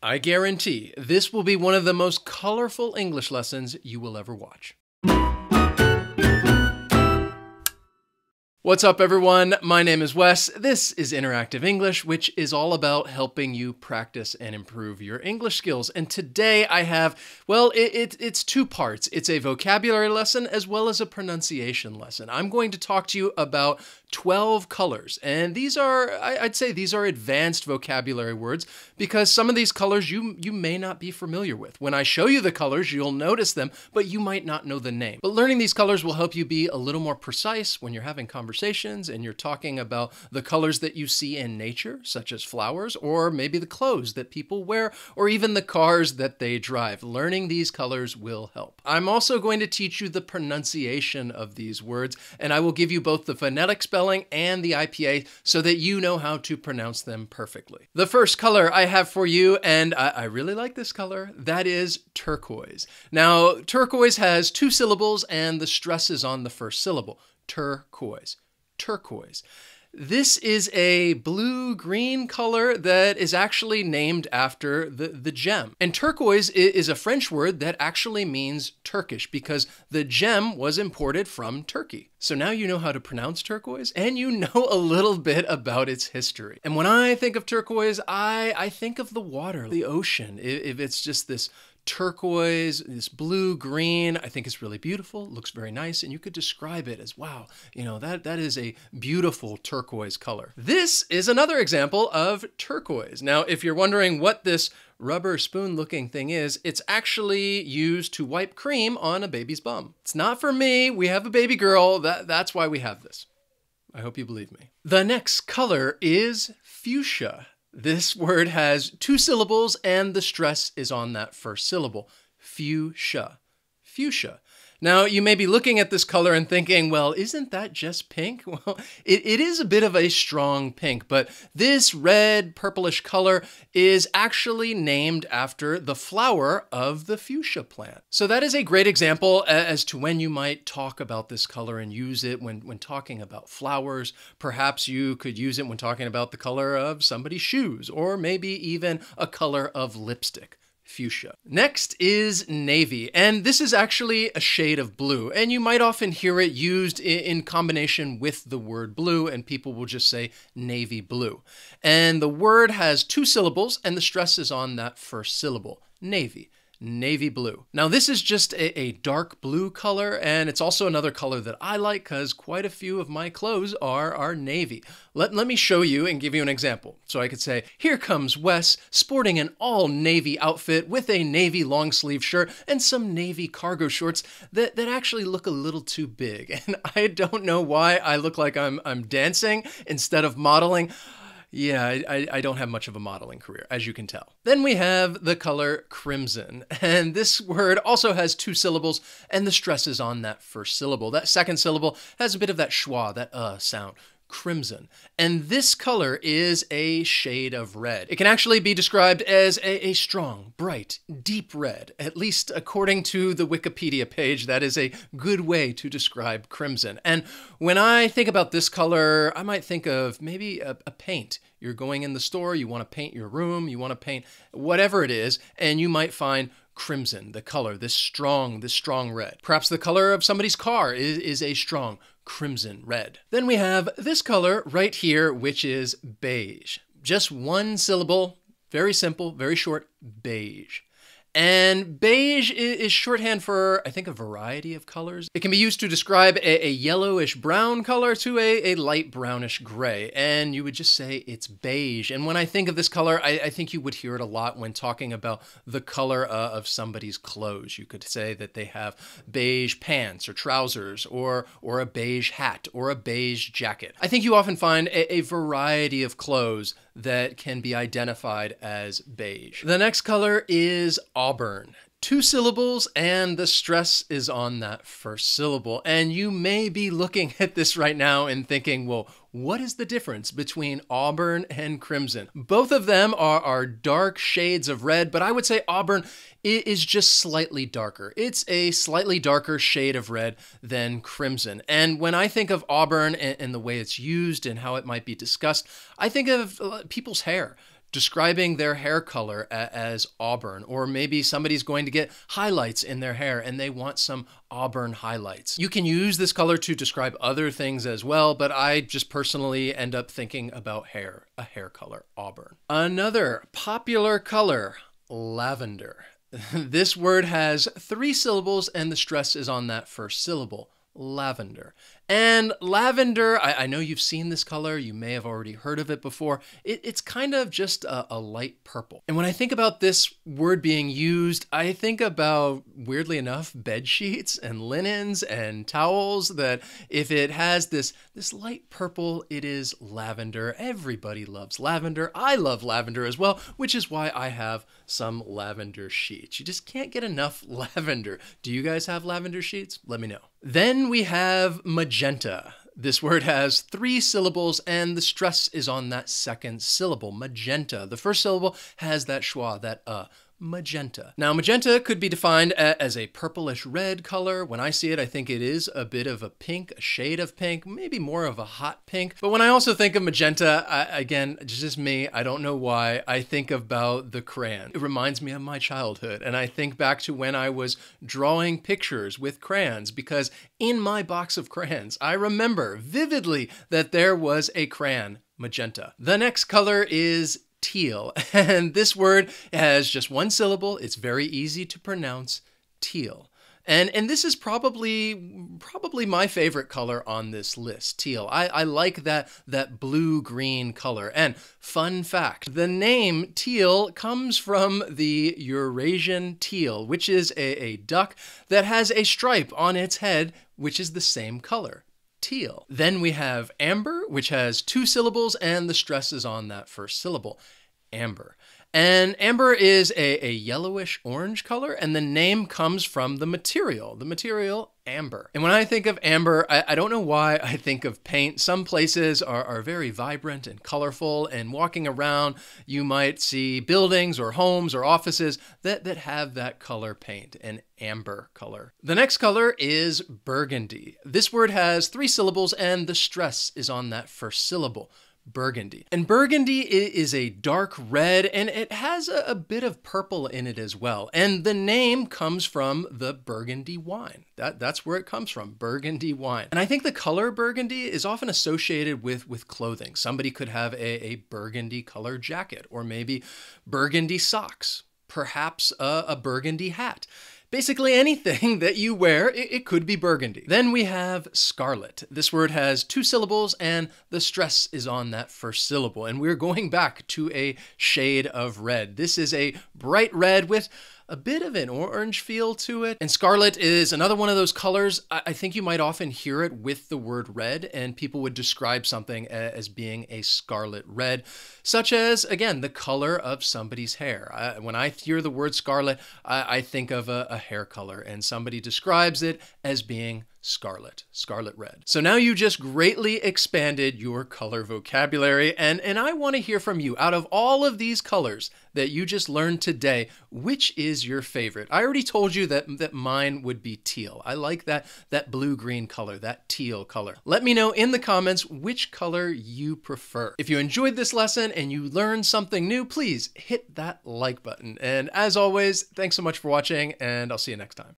I guarantee this will be one of the most colorful English lessons you will ever watch. What's up, everyone? My name is Wes. This is Interactive English, which is all about helping you practice and improve your English skills. And today I have, well, it's two parts. It's a vocabulary lesson as well as a pronunciation lesson. I'm going to talk to you about 12 colors. And these are, I'd say these are advanced vocabulary words because some of these colors you may not be familiar with. When I show you the colors, you'll notice them, but you might not know the name. But learning these colors will help you be a little more precise when you're having conversations and you're talking about the colors that you see in nature, such as flowers, or maybe the clothes that people wear, or even the cars that they drive. Learning these colors will help. I'm also going to teach you the pronunciation of these words, and I will give you both the phonetic spelling and the IPA so that you know how to pronounce them perfectly. The first color I have for you, and I really like this color, that is turquoise. Now, turquoise has two syllables and the stress is on the first syllable. Turquoise. Turquoise. This is a blue-green color that is actually named after the gem. And turquoise is a French word that actually means Turkish because the gem was imported from Turkey. So now you know how to pronounce turquoise and you know a little bit about its history. And when I think of turquoise, I think of the water, the ocean. If it's just this turquoise, this blue-green, I think it's really beautiful, looks very nice, and you could describe it as, wow, you know, that is a beautiful turquoise color. This is another example of turquoise. Now, if you're wondering what this rubber spoon-looking thing is, it's actually used to wipe cream on a baby's bum. It's not for me, we have a baby girl, that's why we have this. I hope you believe me. The next color is fuchsia. This word has two syllables and the stress is on that first syllable. Fuchsia. Fuchsia. Now, you may be looking at this color and thinking, well, isn't that just pink? Well, it is a bit of a strong pink, but this red purplish color is actually named after the flower of the fuchsia plant. So that is a great example as to when you might talk about this color and use it when talking about flowers. Perhaps you could use it when talking about the color of somebody's shoes, or maybe even a color of lipstick. Fuchsia. Next is navy, and this is actually a shade of blue, and you might often hear it used in combination with the word blue, and people will just say navy blue. And the word has two syllables, and the stress is on that first syllable, navy. Navy blue. Now this is just a dark blue color, and it's also another color that I like because quite a few of my clothes are navy. Let me show you and give you an example. So I could say, here comes Wes sporting an all navy outfit with a navy long sleeve shirt and some navy cargo shorts that actually look a little too big. And I don't know why I look like I'm dancing instead of modeling. Yeah, I don't have much of a modeling career, as you can tell. Then we have the color crimson, and this word also has two syllables, and the stress is on that first syllable. That second syllable has a bit of that schwa, that sound. Crimson. And this color is a shade of red. It can actually be described as a strong, bright, deep red. At least according to the Wikipedia page, that is a good way to describe crimson. And when I think about this color, I might think of maybe a paint. You're going in the store, you want to paint your room, you want to paint whatever it is, and you might find crimson, the color, this strong red. Perhaps the color of somebody's car is a strong crimson red. Then we have this color right here, which is beige. Just one syllable, very simple, very short, beige. And beige is shorthand for, I think, a variety of colors. It can be used to describe a yellowish brown color to a light brownish gray. And you would just say it's beige. And when I think of this color, I think you would hear it a lot when talking about the color of somebody's clothes. You could say that they have beige pants or trousers or a beige hat or a beige jacket. I think you often find a variety of clothes that can be identified as beige. The next color is Auburn. Two syllables and the stress is on that first syllable. And you may be looking at this right now and thinking, well, what is the difference between Auburn and crimson? Both of them are dark shades of red, but I would say Auburn is just slightly darker. It's a slightly darker shade of red than crimson. And when I think of Auburn and the way it's used and how it might be discussed, I think of people's hair. describing their hair color as Auburn, or maybe somebody's going to get highlights in their hair and they want some Auburn highlights. You can use this color to describe other things as well, but I just personally end up thinking about hair, a hair color, Auburn. Another popular color, lavender. This word has 3 syllables and the stress is on that first syllable, lavender. And lavender, I know you've seen this color, you may have already heard of it before. It's kind of just a light purple. And when I think about this word being used, I think about, weirdly enough, bed sheets and linens and towels, that if it has this light purple, it is lavender. Everybody loves lavender. I love lavender as well, which is why I have some lavender sheets. You just can't get enough lavender. Do you guys have lavender sheets? Let me know. Then we have magenta. This word has 3 syllables and the stress is on that second syllable, magenta. The first syllable has that schwa, that magenta. Now, magenta could be defined as a purplish red color. When I see it, I think it is a bit of a pink, a shade of pink, maybe more of a hot pink. But when I also think of magenta, again, just me, I don't know why, I think about the crayon. It reminds me of my childhood, and I think back to when I was drawing pictures with crayons, because in my box of crayons, I remember vividly that there was a crayon, magenta. The next color is teal, and this word has just 1 syllable. It's very easy to pronounce, teal. And this is probably my favorite color on this list, teal. I like that blue-green color. And fun fact, the name teal comes from the Eurasian teal, which is a duck that has a stripe on its head, which is the same color, teal. Then we have amber, which has 2 syllables and the stress is on that first syllable, amber. And amber is a yellowish orange color, and the name comes from the material amber. And when I think of amber, I don't know why I think of paint. Some places are very vibrant and colorful, and walking around, you might see buildings or homes or offices that have that color paint, an amber color. The next color is burgundy. This word has 3 syllables, and the stress is on that first syllable, burgundy. And burgundy is a dark red, and it has a bit of purple in it as well. And the name comes from the Burgundy wine. That's where it comes from, Burgundy wine. And I think the color burgundy is often associated with clothing. Somebody could have a burgundy color jacket, or maybe burgundy socks, perhaps a burgundy hat. Basically anything that you wear, it could be burgundy. Then we have scarlet. This word has 2 syllables and the stress is on that first syllable. And we're going back to a shade of red. This is a bright red with a bit of an orange feel to it. And scarlet is another one of those colors. I think you might often hear it with the word red, and people would describe something as being a scarlet red, such as, again, the color of somebody's hair. When I hear the word scarlet, I think of a hair color, and somebody describes it as being scarlet red. So now you just greatly expanded your color vocabulary, and I want to hear from you. Out of all of these colors that you just learned today, which is your favorite? I already told you that mine would be teal. I like that blue-green color, that teal color. Let me know in the comments which color you prefer. If you enjoyed this lesson and you learned something new, please hit that like button. And as always, thanks so much for watching, and I'll see you next time.